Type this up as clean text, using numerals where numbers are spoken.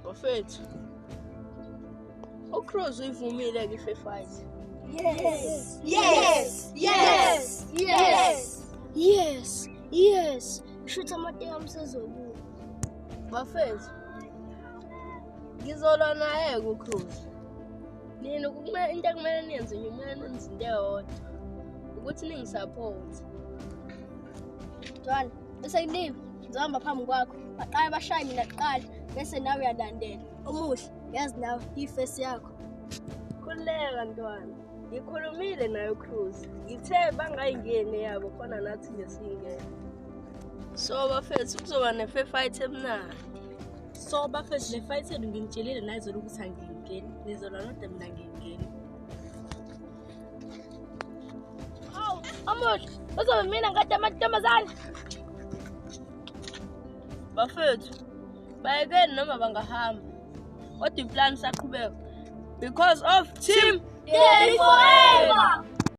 Bafethu. uCruz uyivumile ke i-fair fight. Yes. Yes. Yes. Yes. Yes. Yes. Shoot amateka amsezobuya. Bafethu. Ngizolwa naye uCruz. Nina kumele into ekumele niyenze nje kumele nenze into eyodwa. Ukuthi ningisupport. Dwana, bese kuliwe. Ngizohamba phambi kwakho. Baqale bashaye mina kuqala bese nawe uyalandela. Omuhle, yazi nawe ifesi yakho. Khuleka ntwana. Ngikhulumile naye uCruz. Ngithe bangayingene yabo khona nathi nje singene. So bafethu kuzoba ne-fair fight emnandi. So bafethu le fight yenu nginitshelile nayizolo ukuthi angingeni. Nizolwa nodwa mina ngingeni. Hawu, omuhle, uzobe mina ngade amantombazane. Bafethu. Bayekeni noma bangahamba. Kodwa iplan saqhubeka because of team Yeah,